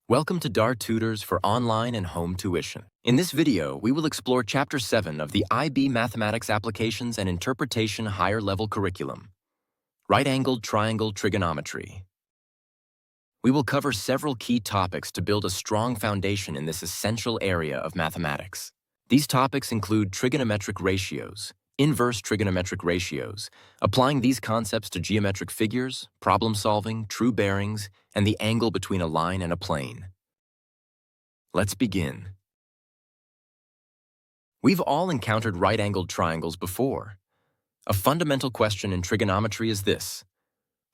Welcome to DAR Tutors for Online and Home Tuition. In this video, we will explore Chapter 7 of the IB Mathematics Applications and Interpretation Higher Level Curriculum, Right-Angled Triangle Trigonometry. We will cover several key topics to build a strong foundation in this essential area of mathematics. These topics include trigonometric ratios, inverse trigonometric ratios, applying these concepts to geometric figures, problem solving, true bearings, and the angle between a line and a plane. Let's begin. We've all encountered right-angled triangles before. A fundamental question in trigonometry is this: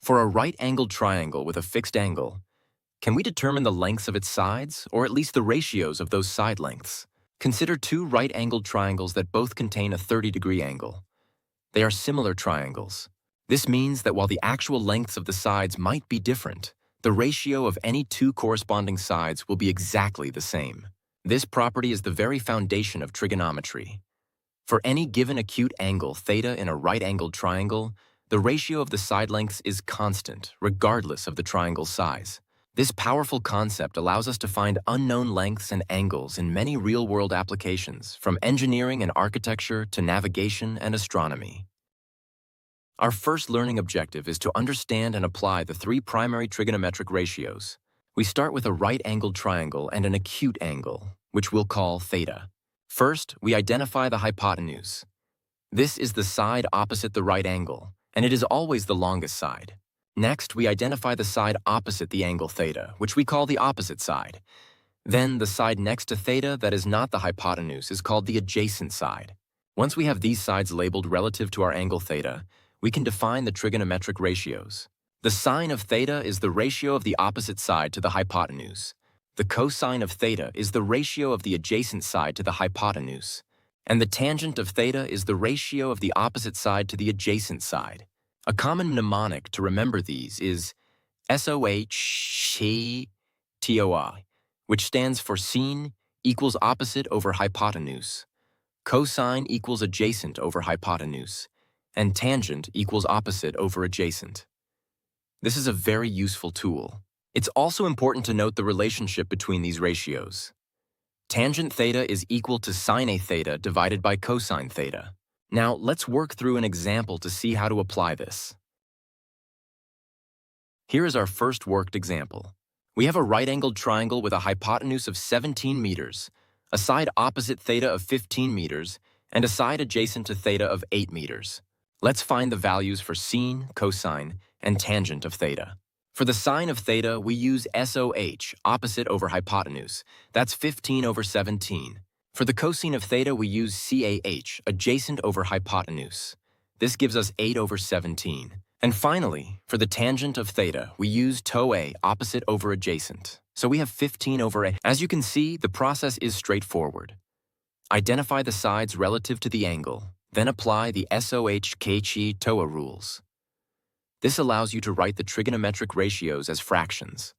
for a right-angled triangle with a fixed angle, can we determine the lengths of its sides, or at least the ratios of those side lengths? Consider two right-angled triangles that both contain a 30-degree angle. They are similar triangles. This means that while the actual lengths of the sides might be different, the ratio of any two corresponding sides will be exactly the same. This property is the very foundation of trigonometry. For any given acute angle theta in a right-angled triangle, the ratio of the side lengths is constant, regardless of the triangle's size. This powerful concept allows us to find unknown lengths and angles in many real-world applications, from engineering and architecture to navigation and astronomy. Our first learning objective is to understand and apply the three primary trigonometric ratios. We start with a right-angled triangle and an acute angle, which we'll call theta. First, we identify the hypotenuse. This is the side opposite the right angle, and it is always the longest side. Next, we identify the side opposite the angle theta, which we call the opposite side. Then, the side next to theta that is not the hypotenuse is called the adjacent side. Once we have these sides labeled relative to our angle theta, we can define the trigonometric ratios. The sine of theta is the ratio of the opposite side to the hypotenuse. The cosine of theta is the ratio of the adjacent side to the hypotenuse. And the tangent of theta is the ratio of the opposite side to the adjacent side. A common mnemonic to remember these is SOHCTOI, which stands for sine equals opposite over hypotenuse, cosine equals adjacent over hypotenuse, and tangent equals opposite over adjacent. This is a very useful tool. It's also important to note the relationship between these ratios. Tangent theta is equal to sine A theta divided by cosine theta. Now, let's work through an example to see how to apply this. Here is our first worked example. We have a right-angled triangle with a hypotenuse of 17 meters, a side opposite theta of 15 meters, and a side adjacent to theta of 8 meters. Let's find the values for sine, cosine, and tangent of theta. For the sine of theta, we use SOH, opposite over hypotenuse. That's 15 over 17. For the cosine of theta, we use CAH, adjacent over hypotenuse. This gives us 8 over 17. And finally, for the tangent of theta, we use TOA, opposite over adjacent. So we have 15 over 8. As you can see, the process is straightforward. Identify the sides relative to the angle, then apply the SOH-KHI TOA rules. This allows you to write the trigonometric ratios as fractions.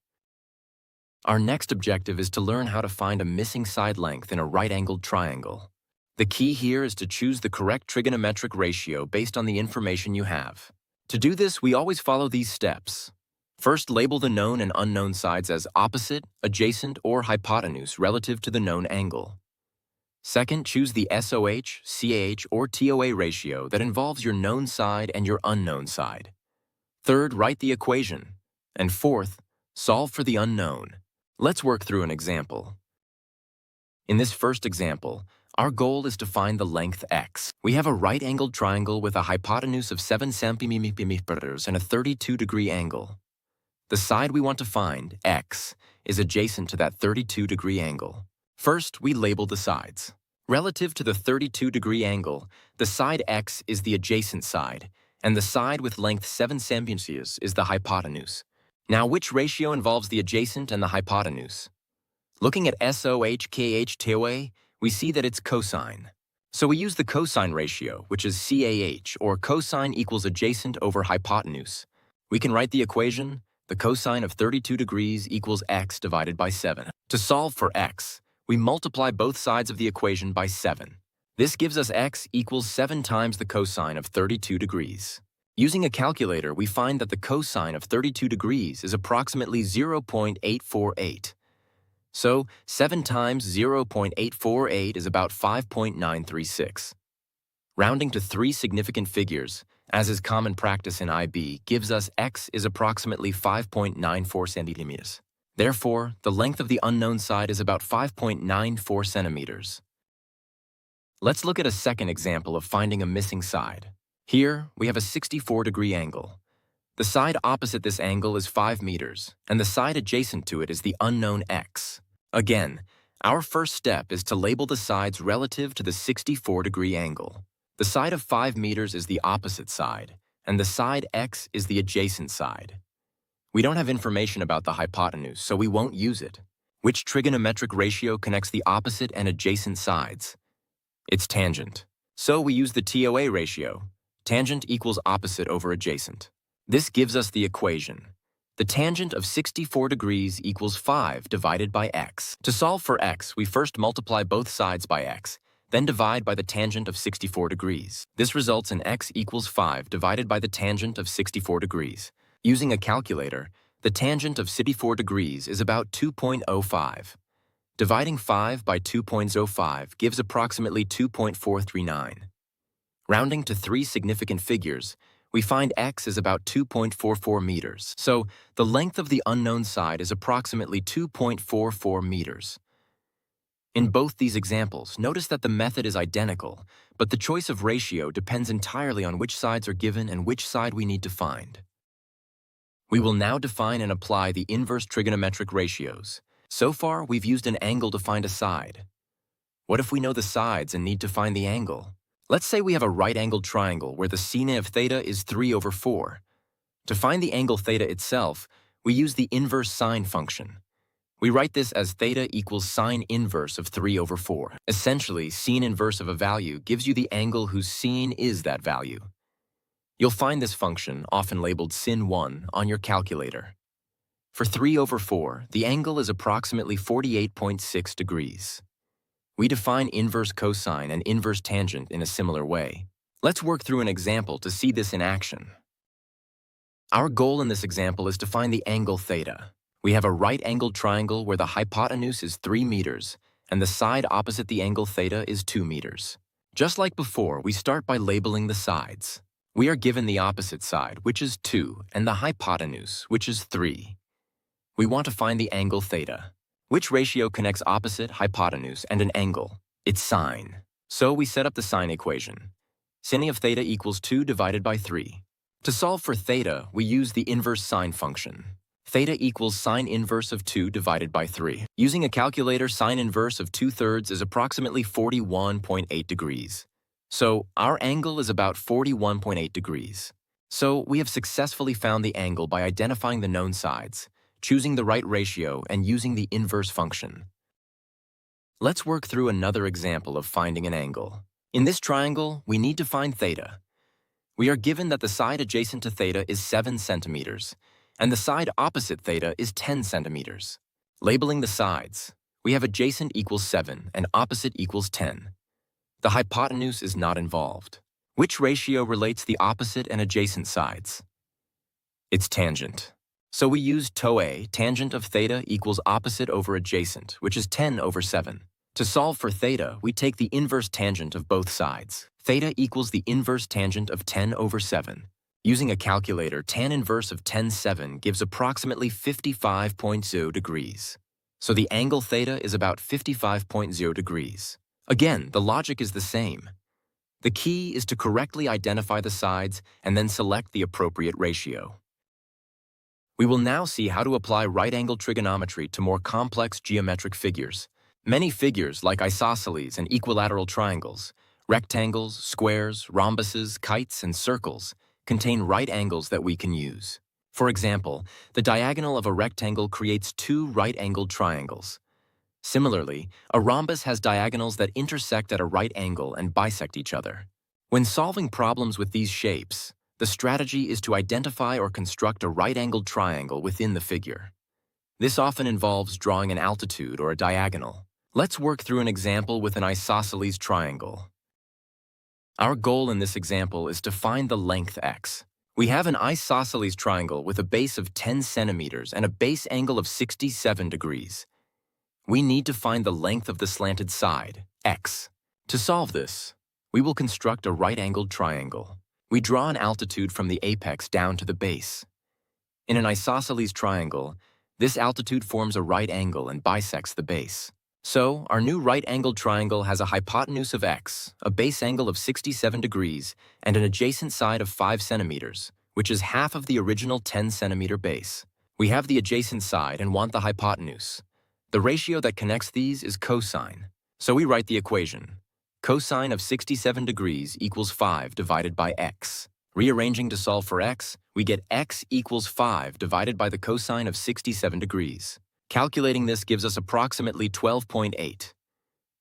Our next objective is to learn how to find a missing side length in a right-angled triangle. The key here is to choose the correct trigonometric ratio based on the information you have. To do this, we always follow these steps. First, label the known and unknown sides as opposite, adjacent, or hypotenuse relative to the known angle. Second, choose the SOH, CAH, or TOA ratio that involves your known side and your unknown side. Third, write the equation. And fourth, solve for the unknown. Let's work through an example. In this first example, our goal is to find the length x. We have a right-angled triangle with a hypotenuse of 7 centimeters and a 32-degree angle. The side we want to find, x, is adjacent to that 32-degree angle. First, we label the sides. Relative to the 32-degree angle, the side x is the adjacent side, and the side with length 7 centimeters is the hypotenuse. Now, which ratio involves the adjacent and the hypotenuse? Looking at SOH-KH TOA, we see that it's cosine. So we use the cosine ratio, which is CAH, or cosine equals adjacent over hypotenuse. We can write the equation, the cosine of 32 degrees equals x divided by 7. To solve for x, we multiply both sides of the equation by 7. This gives us x equals 7 times the cosine of 32 degrees. Using a calculator, we find that the cosine of 32 degrees is approximately 0.848. So 7 times 0.848 is about 5.936. Rounding to three significant figures, as is common practice in IB, gives us x is approximately 5.94 centimeters. Therefore, the length of the unknown side is about 5.94 centimeters. Let's look at a second example of finding a missing side. Here, we have a 64-degree angle. The side opposite this angle is 5 meters, and the side adjacent to it is the unknown x. Again, our first step is to label the sides relative to the 64-degree angle. The side of 5 meters is the opposite side, and the side x is the adjacent side. We don't have information about the hypotenuse, so we won't use it. Which trigonometric ratio connects the opposite and adjacent sides? It's tangent. So we use the TOA ratio. Tangent equals opposite over adjacent. This gives us the equation. The tangent of 64 degrees equals 5 divided by x. To solve for x, we first multiply both sides by x, then divide by the tangent of 64 degrees. This results in x equals 5 divided by the tangent of 64 degrees. Using a calculator, the tangent of 64 degrees is about 2.05. Dividing 5 by 2.05 gives approximately 2.439. Rounding to three significant figures, we find x is about 2.44 meters. So the length of the unknown side is approximately 2.44 meters. In both these examples, notice that the method is identical, but the choice of ratio depends entirely on which sides are given and which side we need to find. We will now define and apply the inverse trigonometric ratios. So far, we've used an angle to find a side. What if we know the sides and need to find the angle? Let's say we have a right-angled triangle where the sine of theta is 3/4. To find the angle theta itself, we use the inverse sine function. We write this as theta equals sine inverse of 3/4. Essentially, sine inverse of a value gives you the angle whose sine is that value. You'll find this function, often labeled sin1, on your calculator. For 3/4, the angle is approximately 48.6 degrees. We define inverse cosine and inverse tangent in a similar way. Let's work through an example to see this in action. Our goal in this example is to find the angle theta. We have a right-angled triangle where the hypotenuse is 3 meters, and the side opposite the angle theta is 2 meters. Just like before, we start by labeling the sides. We are given the opposite side, which is 2, and the hypotenuse, which is 3. We want to find the angle theta. Which ratio connects opposite, hypotenuse, and an angle? It's sine. So we set up the sine equation. Sine of theta equals 2 divided by 3. To solve for theta, we use the inverse sine function. Theta equals sine inverse of 2 divided by 3. Using a calculator, sine inverse of 2/3 is approximately 41.8 degrees. So our angle is about 41.8 degrees. So we have successfully found the angle by identifying the known sides, choosing the right ratio, and using the inverse function. Let's work through another example of finding an angle. In this triangle, we need to find theta. We are given that the side adjacent to theta is 7 centimeters, and the side opposite theta is 10 centimeters. Labeling the sides, we have adjacent equals 7 and opposite equals 10. The hypotenuse is not involved. Which ratio relates the opposite and adjacent sides? It's tangent. So we use TOA, tangent of theta equals opposite over adjacent, which is 10/7. To solve for theta, we take the inverse tangent of both sides. Theta equals the inverse tangent of 10/7. Using a calculator, tan inverse of 10/7 gives approximately 55.0 degrees. So the angle theta is about 55.0 degrees. Again, the logic is the same. The key is to correctly identify the sides and then select the appropriate ratio. We will now see how to apply right-angled trigonometry to more complex geometric figures. Many figures, like isosceles and equilateral triangles, rectangles, squares, rhombuses, kites, and circles, contain right angles that we can use. For example, the diagonal of a rectangle creates two right-angled triangles. Similarly, a rhombus has diagonals that intersect at a right angle and bisect each other. When solving problems with these shapes, the strategy is to identify or construct a right-angled triangle within the figure. This often involves drawing an altitude or a diagonal. Let's work through an example with an isosceles triangle. Our goal in this example is to find the length x. We have an isosceles triangle with a base of 10 centimeters and a base angle of 67 degrees. We need to find the length of the slanted side, x. To solve this, we will construct a right-angled triangle. We draw an altitude from the apex down to the base. In an isosceles triangle, this altitude forms a right angle and bisects the base. So, our new right-angled triangle has a hypotenuse of x, a base angle of 67 degrees, and an adjacent side of 5 centimeters, which is half of the original 10-centimeter base. We have the adjacent side and want the hypotenuse. The ratio that connects these is cosine. So we write the equation. Cosine of 67 degrees equals 5 divided by x. Rearranging to solve for x, we get x equals 5 divided by the cosine of 67 degrees. Calculating this gives us approximately 12.8.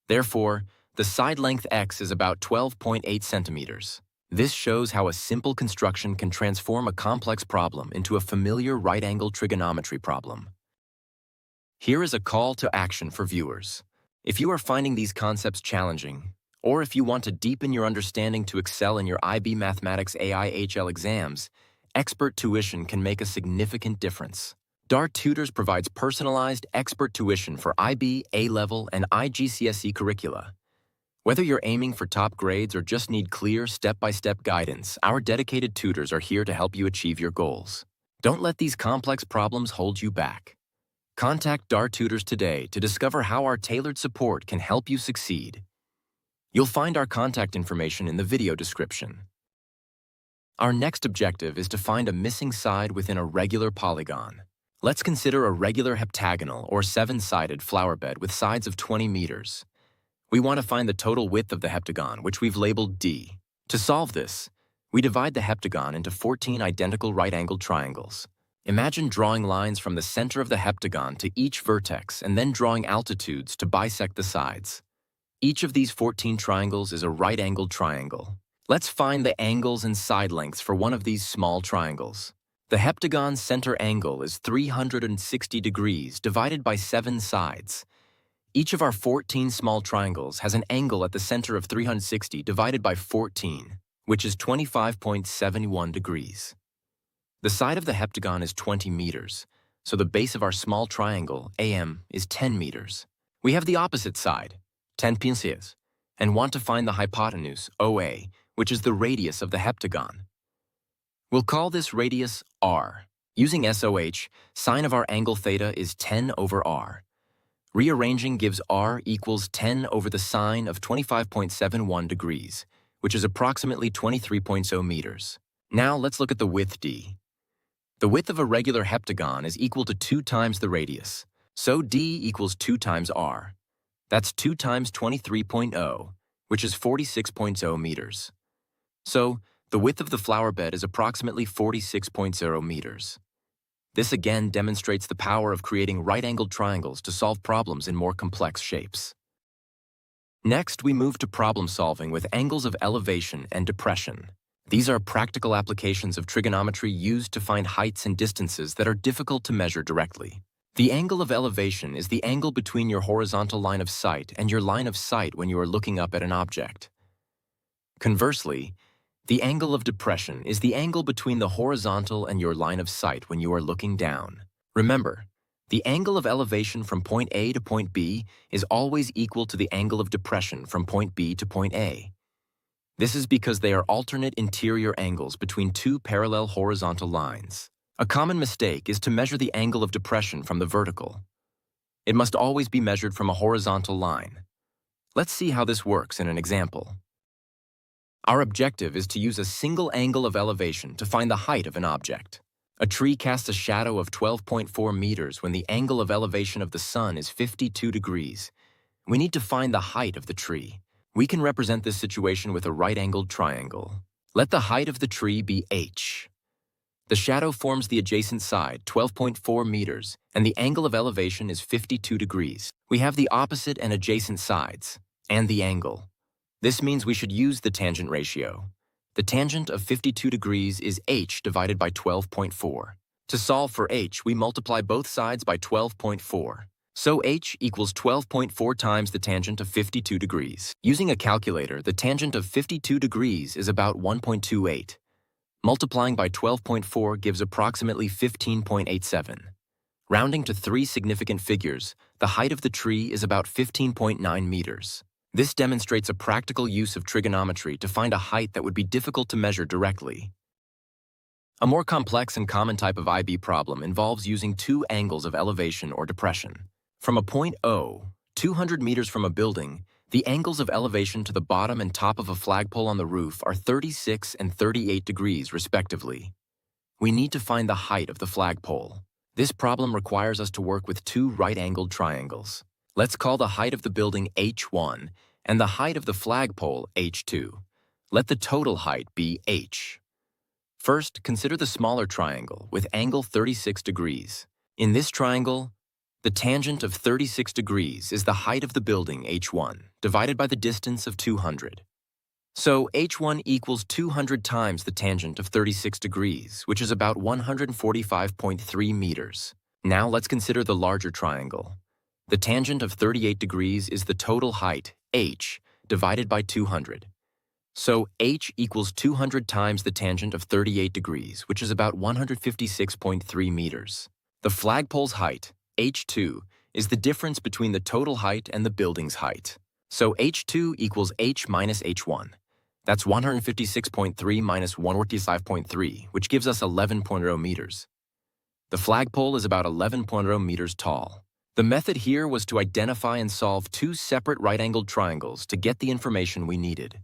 Therefore, the side length x is about 12.8 centimeters. This shows how a simple construction can transform a complex problem into a familiar right-angled trigonometry problem. Here is a call to action for viewers. If you are finding these concepts challenging, or if you want to deepen your understanding to excel in your IB Mathematics AIHL exams, expert tuition can make a significant difference. DART Tutors provides personalized, expert tuition for IB, A-Level, and IGCSE curricula. Whether you're aiming for top grades or just need clear, step-by-step guidance, our dedicated tutors are here to help you achieve your goals. Don't let these complex problems hold you back. Contact DART Tutors today to discover how our tailored support can help you succeed. You'll find our contact information in the video description. Our next objective is to find a missing side within a regular polygon. Let's consider a regular heptagonal or 7-sided flower bed with sides of 20 meters. We want to find the total width of the heptagon, which we've labeled D. To solve this, we divide the heptagon into 14 identical right-angled triangles. Imagine drawing lines from the center of the heptagon to each vertex and then drawing altitudes to bisect the sides. Each of these 14 triangles is a right-angled triangle. Let's find the angles and side lengths for one of these small triangles. The heptagon's center angle is 360 degrees divided by 7 sides. Each of our 14 small triangles has an angle at the center of 360 divided by 14, which is 25.71 degrees. The side of the heptagon is 20 meters, so the base of our small triangle, AM, is 10 meters. We have the opposite side, 10 pinces, and want to find the hypotenuse, OA, which is the radius of the heptagon. We'll call this radius R. Using SOH, sine of our angle theta is 10 over R. Rearranging gives R equals 10 over the sine of 25.71 degrees, which is approximately 23.0 meters. Now let's look at the width D. The width of a regular heptagon is equal to 2 times the radius, so D equals 2 times R. That's 2 times 23.0, which is 46.0 meters. So, the width of the flower bed is approximately 46.0 meters. This again demonstrates the power of creating right-angled triangles to solve problems in more complex shapes. Next, we move to problem solving with angles of elevation and depression. These are practical applications of trigonometry used to find heights and distances that are difficult to measure directly. The angle of elevation is the angle between your horizontal line of sight and your line of sight when you are looking up at an object. Conversely, the angle of depression is the angle between the horizontal and your line of sight when you are looking down. Remember, the angle of elevation from point A to point B is always equal to the angle of depression from point B to point A. This is because they are alternate interior angles between 2 parallel horizontal lines. A common mistake is to measure the angle of depression from the vertical. It must always be measured from a horizontal line. Let's see how this works in an example. Our objective is to use a single angle of elevation to find the height of an object. A tree casts a shadow of 12.4 meters when the angle of elevation of the sun is 52 degrees. We need to find the height of the tree. We can represent this situation with a right-angled triangle. Let the height of the tree be h. The shadow forms the adjacent side, 12.4 meters, and the angle of elevation is 52 degrees. We have the opposite and adjacent sides, and the angle. This means we should use the tangent ratio. The tangent of 52 degrees is h divided by 12.4. To solve for h, we multiply both sides by 12.4. So h equals 12.4 times the tangent of 52 degrees. Using a calculator, the tangent of 52 degrees is about 1.28. Multiplying by 12.4 gives approximately 15.87. Rounding to 3 significant figures, The height of the tree is about 15.9 meters. This demonstrates a practical use of trigonometry to find a height that would be difficult to measure directly. A more complex and common type of IB problem involves using two angles of elevation or depression. From a point O, 200 meters from a building, the angles of elevation to the bottom and top of a flagpole on the roof are 36 and 38 degrees, respectively. We need to find the height of the flagpole. This problem requires us to work with two right-angled triangles. Let's call the height of the building H1 and the height of the flagpole H2. Let the total height be H. First, consider the smaller triangle with angle 36 degrees. In this triangle, the tangent of 36 degrees is the height of the building H1 divided by the distance of 200. So H1 equals 200 times the tangent of 36 degrees, which is about 145.3 meters. Now let's consider the larger triangle. The tangent of 38 degrees is the total height, H, divided by 200. So H equals 200 times the tangent of 38 degrees, which is about 156.3 meters. The flagpole's height, H2, is the difference between the total height and the building's height. So H2 equals H minus H1. That's 156.3 minus 145.3, which gives us 11.0 meters. The flagpole is about 11.0 meters tall. The method here was to identify and solve two separate right-angled triangles to get the information we needed.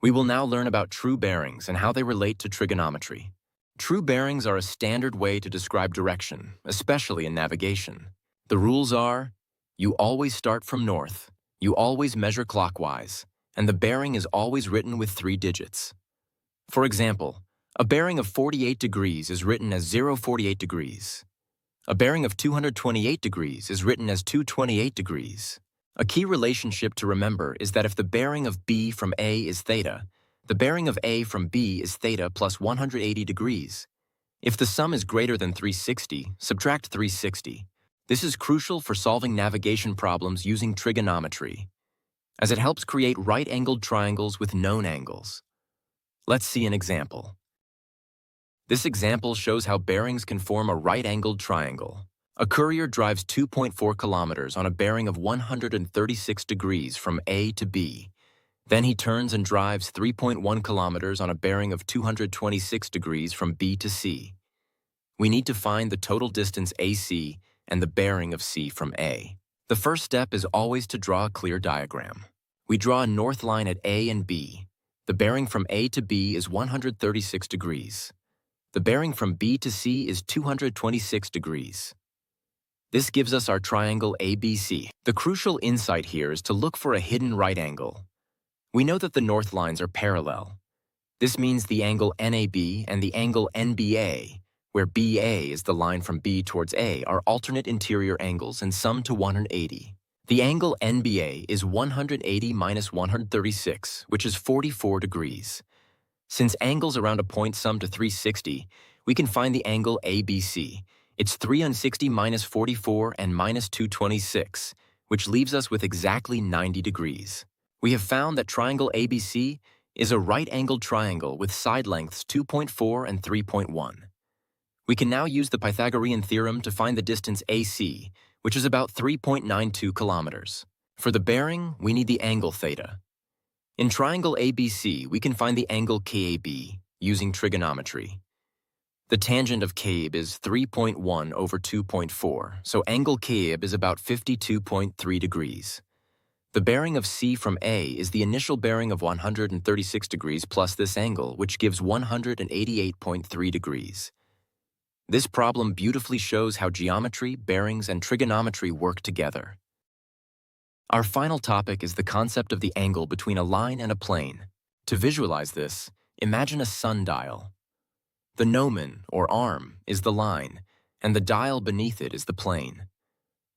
We will now learn about true bearings and how they relate to trigonometry. True bearings are a standard way to describe direction, especially in navigation. The rules are, you always start from north, you always measure clockwise, and the bearing is always written with 3 digits. For example, a bearing of 48 degrees is written as 048 degrees. A bearing of 228 degrees is written as 228 degrees. A key relationship to remember is that if the bearing of B from A is theta, the bearing of A from B is theta plus 180 degrees. If the sum is greater than 360, subtract 360. This is crucial for solving navigation problems using trigonometry, as it helps create right-angled triangles with known angles. Let's see an example. This example shows how bearings can form a right-angled triangle. A courier drives 2.4 kilometers on a bearing of 136 degrees from A to B. Then he turns and drives 3.1 kilometers on a bearing of 226 degrees from B to C. We need to find the total distance AC and the bearing of C from A. The first step is always to draw a clear diagram. We draw a north line at A and B. The bearing from A to B is 136 degrees. The bearing from B to C is 226 degrees. This gives us our triangle ABC. The crucial insight here is to look for a hidden right angle. We know that the north lines are parallel. This means the angle NAB and the angle NBA, where BA is the line from B towards A, are alternate interior angles and sum to 180. The angle NBA is 180 minus 136, which is 44 degrees. Since angles around a point sum to 360, we can find the angle ABC. It's 360 minus 44 and minus 226, which leaves us with exactly 90 degrees. We have found that triangle ABC is a right-angled triangle with side lengths 2.4 and 3.1. We can now use the Pythagorean theorem to find the distance AC, which is about 3.92 kilometers. For the bearing, we need the angle theta. In triangle ABC, we can find the angle KAB using trigonometry. The tangent of KAB is 3.1 over 2.4, so angle KAB is about 52.3 degrees. The bearing of C from A is the initial bearing of 136 degrees plus this angle, which gives 188.3 degrees. This problem beautifully shows how geometry, bearings, and trigonometry work together. Our final topic is the concept of the angle between a line and a plane. To visualize this, imagine a sundial. The gnomon, or arm, is the line, and the dial beneath it is the plane.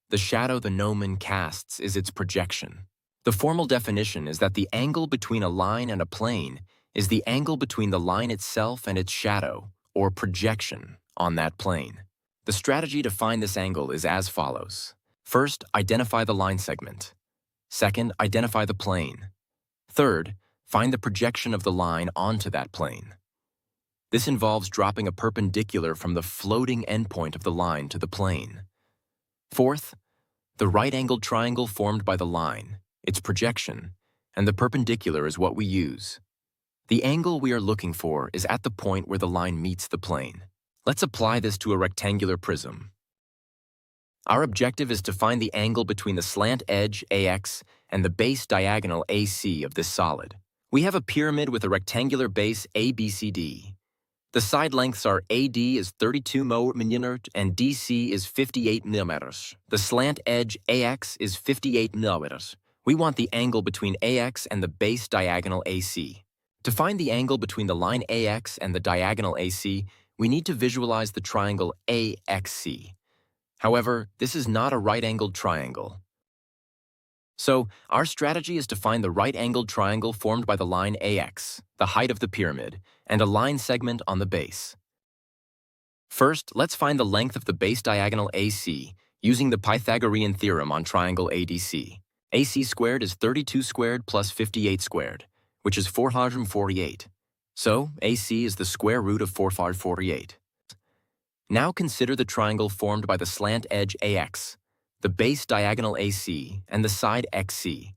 The shadow the gnomon casts is its projection. The formal definition is that the angle between a line and a plane is the angle between the line itself and its shadow, or projection, on that plane. The strategy to find this angle is as follows. First, identify the line segment. Second, identify the plane. Third, find the projection of the line onto that plane. This involves dropping a perpendicular from the floating endpoint of the line to the plane. Fourth, The right-angled triangle formed by the line, its projection, and the perpendicular is what we use. The angle we are looking for is at the point where the line meets the plane. Let's apply this to a rectangular prism. Our objective is to find the angle between the slant edge AX and the base diagonal AC of this solid. We have a pyramid with a rectangular base ABCD. The side lengths are AD is 32 mm and DC is 58 mm. The slant edge AX is 58 mm. We want the angle between AX and the base diagonal AC. To find the angle between the line AX and the diagonal AC, we need to visualize the triangle AXC. However, this is not a right-angled triangle. So, our strategy is to find the right-angled triangle formed by the line AX, the height of the pyramid, and a line segment on the base. First, let's find the length of the base diagonal AC using the Pythagorean theorem on triangle ADC. AC squared is 32 squared plus 58 squared, which is 448. So, AC is the square root of 448. Now consider the triangle formed by the slant edge AX, the base diagonal AC, and the side XC.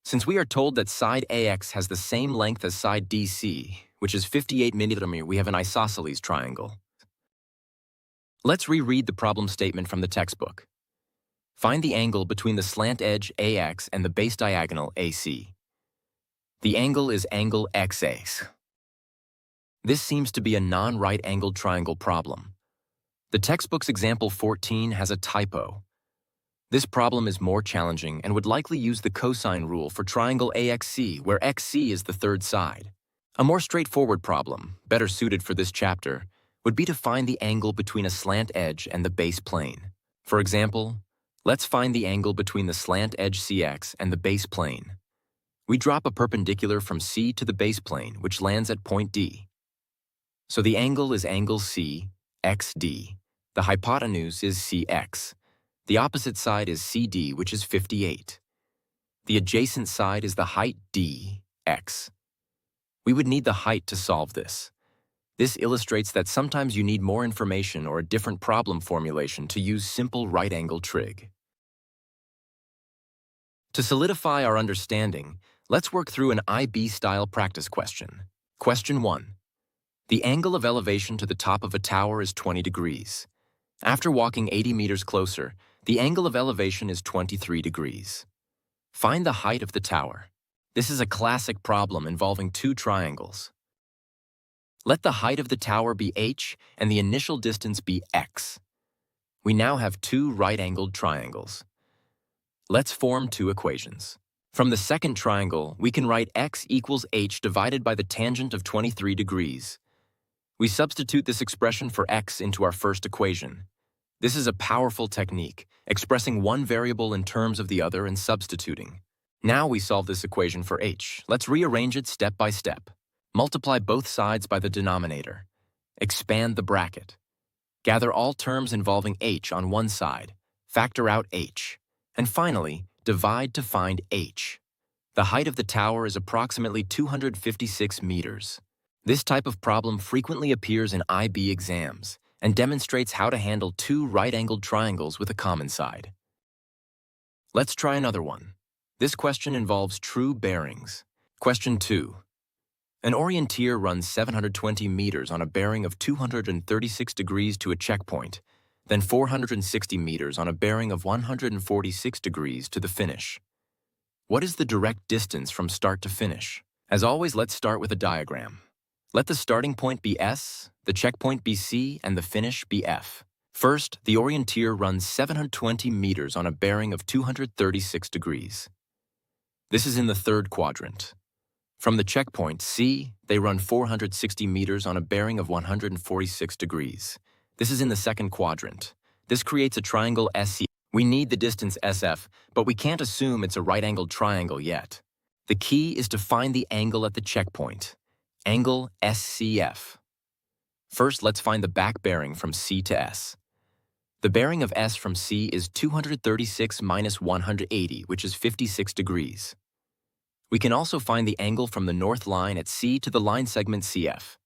Since we are told that side AX has the same length as side DC, which is 58 mm, we have an isosceles triangle. Let's reread the problem statement from the textbook. Find the angle between the slant edge AX and the base diagonal AC. The angle is angle XA. This seems to be a non-right-angled triangle problem. The textbook's example 14 has a typo. This problem is more challenging and would likely use the cosine rule for triangle AXC, where XC is the third side. A more straightforward problem, better suited for this chapter, would be to find the angle between a slant edge and the base plane. For example, let's find the angle between the slant edge CX and the base plane. We drop a perpendicular from C to the base plane, which lands at point D. So the angle is angle C, XD. The hypotenuse is CX. The opposite side is CD, which is 58. The adjacent side is the height DX. We would need the height to solve this. This illustrates that sometimes you need more information or a different problem formulation to use simple right-angle trig. To solidify our understanding, let's work through an IB-style practice question. Question 1. The angle of elevation to the top of a tower is 20 degrees. After walking 80 meters closer, the angle of elevation is 23 degrees. Find the height of the tower. This is a classic problem involving two triangles. Let the height of the tower be h and the initial distance be x. We now have two right-angled triangles. Let's form two equations. From the second triangle, we can write x equals h divided by the tangent of 23 degrees. We substitute this expression for x into our first equation. This is a powerful technique, expressing one variable in terms of the other and substituting. Now we solve this equation for h. Let's rearrange it step by step. Multiply both sides by the denominator. Expand the bracket. Gather all terms involving h on one side. Factor out h. And finally, divide to find h. The height of the tower is approximately 256 meters. This type of problem frequently appears in IB exams and demonstrates how to handle two right-angled triangles with a common side. Let's try another one. This question involves true bearings. Question 2. An orienteer runs 720 meters on a bearing of 236 degrees to a checkpoint, then 460 meters on a bearing of 146 degrees to the finish. What is the direct distance from start to finish? As always, let's start with a diagram. Let the starting point be S, the checkpoint be C, and the finish be F. First, the orienteer runs 720 meters on a bearing of 236 degrees. This is in the third quadrant. From the checkpoint C, they run 460 meters on a bearing of 146 degrees. This is in the second quadrant. This creates a triangle SC. We need the distance SF, but we can't assume it's a right-angled triangle yet. The key is to find the angle at the checkpoint. Angle SCF. First, let's find the back bearing from C to S. The bearing of S from C is 236 minus 180, which is 56 degrees. We can also find the angle from the north line at C to the line segment CF.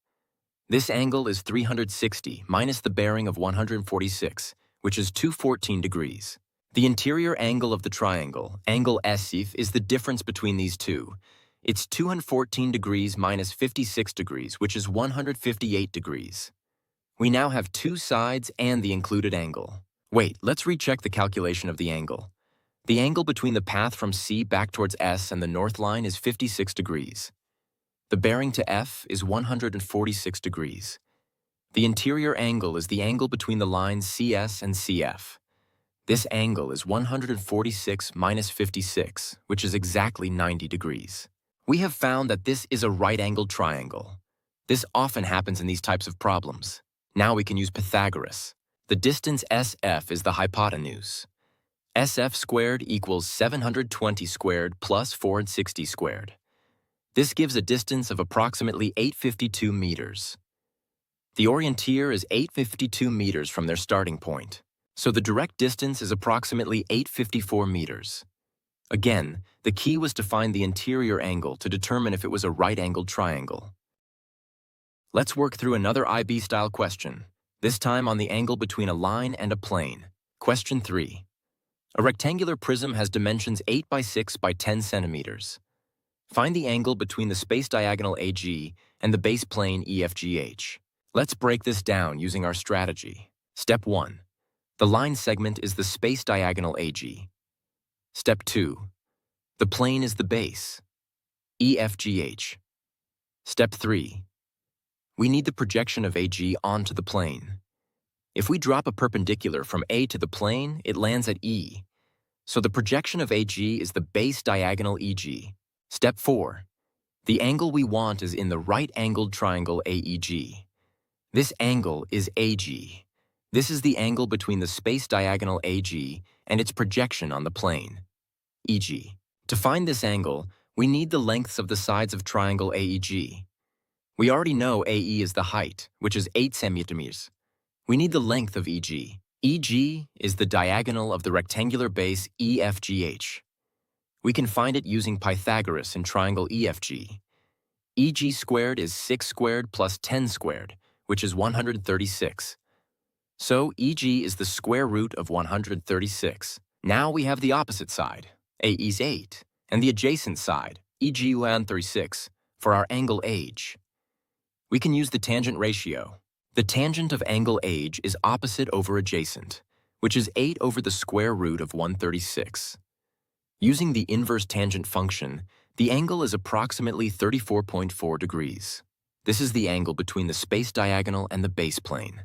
This angle is 360 minus the bearing of 146, which is 214 degrees. The interior angle of the triangle, angle SIF, is the difference between these two. It's 214 degrees minus 56 degrees, which is 158 degrees. We now have two sides and the included angle. Wait, let's recheck the calculation of the angle. The angle between the path from C back towards S and the north line is 56 degrees. The bearing to F is 146 degrees. The interior angle is the angle between the lines CS and CF. This angle is 146 minus 56, which is exactly 90 degrees. We have found that this is a right-angled triangle. This often happens in these types of problems. Now we can use Pythagoras. The distance SF is the hypotenuse. SF squared equals 720 squared plus 460 squared. This gives a distance of approximately 852 meters. The orienteer is 852 meters from their starting point, so the direct distance is approximately 854 meters. Again, the key was to find the interior angle to determine if it was a right-angled triangle. Let's work through another IB-style question, this time on the angle between a line and a plane. Question 3. A rectangular prism has dimensions 8 by 6 by 10 centimeters. Find the angle between the space diagonal AG and the base plane EFGH. Let's break this down using our strategy. Step 1. The line segment is the space diagonal AG. Step 2. The plane is the base, EFGH. Step 3. We need the projection of AG onto the plane. If we drop a perpendicular from A to the plane, it lands at E. So the projection of AG is the base diagonal EG. Step 4. The angle we want is in the right-angled triangle AEG. This angle is AG. This is the angle between the space diagonal AG and its projection on the plane, EG. To find this angle, we need the lengths of the sides of triangle AEG. We already know AE is the height, which is 8 centimeters. We need the length of EG. EG is the diagonal of the rectangular base EFGH. We can find it using Pythagoras in triangle EFG. EG squared is 6 squared plus 10 squared, which is 136. So EG is the square root of 136. Now we have the opposite side, AE is 8, and the adjacent side, EG 136, for our angle AG. We can use the tangent ratio. The tangent of angle AG is opposite over adjacent, which is 8 over the square root of 136. Using the inverse tangent function, the angle is approximately 34.4 degrees. This is the angle between the space diagonal and the base plane.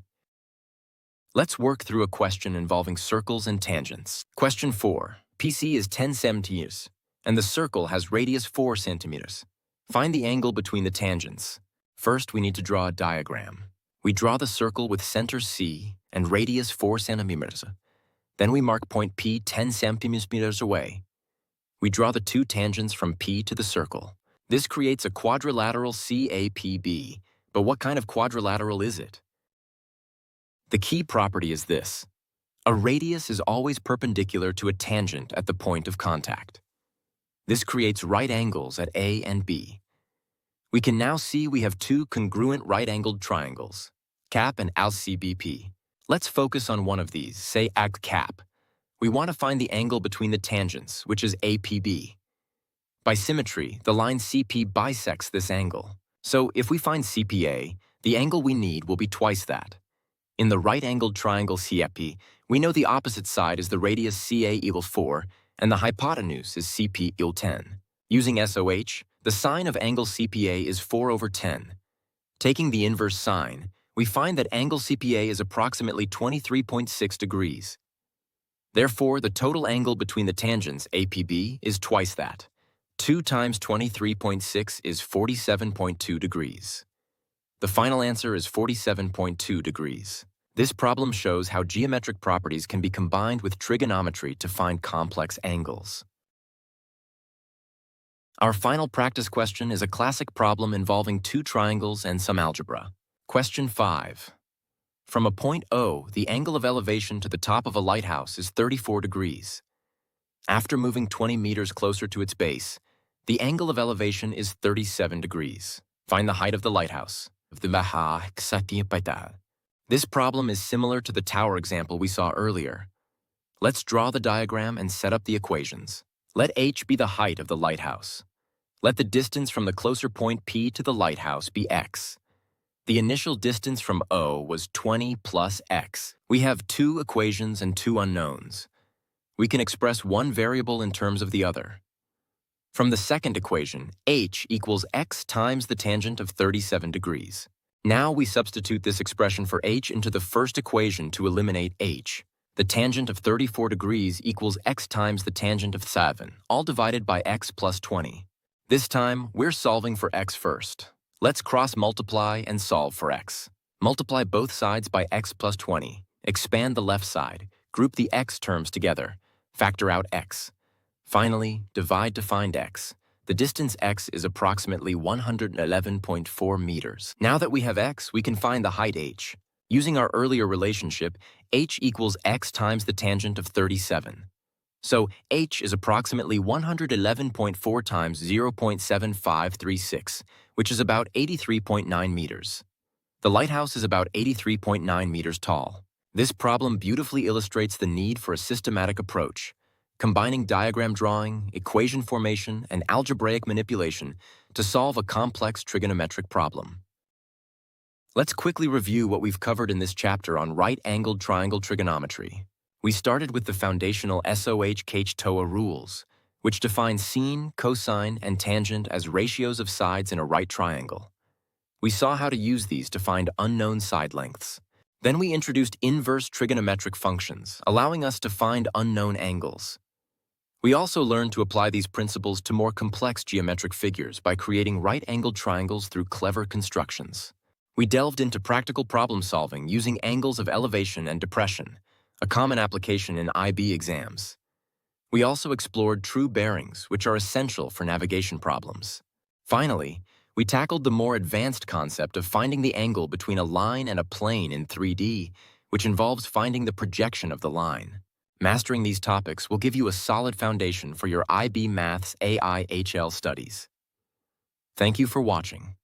Let's work through a question involving circles and tangents. Question 4. PC is 10 centimeters, and the circle has radius 4 centimeters. Find the angle between the tangents. First, we need to draw a diagram. We draw the circle with center C and radius 4 centimeters. Then we mark point P 10 centimeters away. We draw the two tangents from P to the circle. This creates a quadrilateral CAPB, but what kind of quadrilateral is it? The key property is this. A radius is always perpendicular to a tangent at the point of contact. This creates right angles at A and B. We can now see we have two congruent right-angled triangles, CAP and ALCBP. Let's focus on one of these, say AGCAP. We want to find the angle between the tangents, which is APB. By symmetry, the line CP bisects this angle. So if we find CPA, the angle we need will be twice that. In the right-angled triangle CFP, we know the opposite side is the radius CA equals 4, and the hypotenuse is CP equals 10. Using SOH, the sine of angle CPA is 4 over 10. Taking the inverse sine, we find that angle CPA is approximately 23.6 degrees. Therefore, the total angle between the tangents APB is twice that. 2 times 23.6 is 47.2 degrees. The final answer is 47.2 degrees. This problem shows how geometric properties can be combined with trigonometry to find complex angles. Our final practice question is a classic problem involving two triangles and some algebra. Question 5. From a point O, the angle of elevation to the top of a lighthouse is 34 degrees. After moving 20 meters closer to its base, the angle of elevation is 37 degrees. Find the height of the lighthouse. This problem is similar to the tower example we saw earlier. Let's draw the diagram and set up the equations. Let h be the height of the lighthouse. Let the distance from the closer point P to the lighthouse be x. The initial distance from O was 20 plus x. We have two equations and two unknowns. We can express one variable in terms of the other. From the second equation, h equals x times the tangent of 37 degrees. Now we substitute this expression for h into the first equation to eliminate h. The tangent of 34 degrees equals x times the tangent of 7, all divided by x plus 20. This time, we're solving for x first. Let's cross-multiply and solve for x. Multiply both sides by x plus 20. Expand the left side. Group the x terms together. Factor out x. Finally, divide to find x. The distance x is approximately 111.4 meters. Now that we have x, we can find the height h. Using our earlier relationship, h equals x times the tangent of 37. So h is approximately 111.4 times 0.7536, which is about 83.9 meters. The lighthouse is about 83.9 meters tall. This problem beautifully illustrates the need for a systematic approach, combining diagram drawing, equation formation, and algebraic manipulation to solve a complex trigonometric problem. Let's quickly review what we've covered in this chapter on right-angled triangle trigonometry. We started with the foundational SOH-CH-TOA rules, which define sine, cosine, and tangent as ratios of sides in a right triangle. We saw how to use these to find unknown side lengths. Then we introduced inverse trigonometric functions, allowing us to find unknown angles. We also learned to apply these principles to more complex geometric figures by creating right-angled triangles through clever constructions. We delved into practical problem solving using angles of elevation and depression, a common application in IB exams. We also explored true bearings, which are essential for navigation problems. Finally, we tackled the more advanced concept of finding the angle between a line and a plane in 3D, which involves finding the projection of the line. Mastering these topics will give you a solid foundation for your IB Maths AIHL studies. Thank you for watching.